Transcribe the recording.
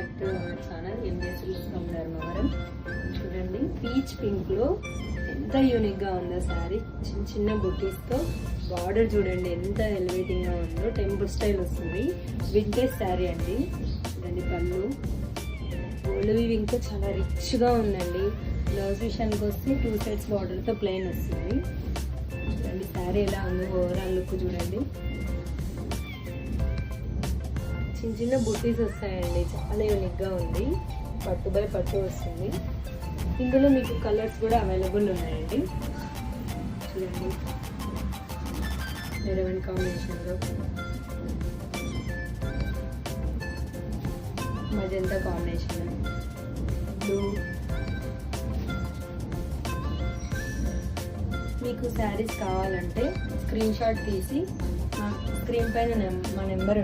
Back to our channel MA silks from Dharmavaram. చూడండి peach pink లో ఎంత యూనిక్ గా ఉందో శారీ. చిన్న చిన్న బుటీస్తో బార్డర్ చూడండి ఎంత ఎలివేటింగ్ గా ఉందో. టెంపుల్ స్టైల్ వస్తుంది. వింటేజ్ శారీ అండి. చూడండి పళ్ళు గోల్డ్ వీవింగ్ తో చాలా రిచ్ గా ఉందండి. బ్లౌజ్ విషయానికి వస్తే 2 సైడ్స్ బార్డర్ తో ప్లెయిన్ వస్తుంది. చూడండి శారీ ఎలా ఉందో ఓవరాల్ లుక్ చూడండి. చిన్న చిన్న బుటీస్ వస్తాయండి. చాలా యూనిక్ గా ఉంది. పట్టు బై పట్టు వస్తుంది. ఇందులో మీకు కలర్స్ కూడా అవైలబుల్ ఉన్నాయండి. చూడండి మెరూన్ కాంబినేషన్లో, మజంతా కాంబినేషన్, బ్లూ. మీకు శారీస్ కావాలంటే స్క్రీన్ షాట్ తీసి స్క్రీన్ పైన మా నెంబర్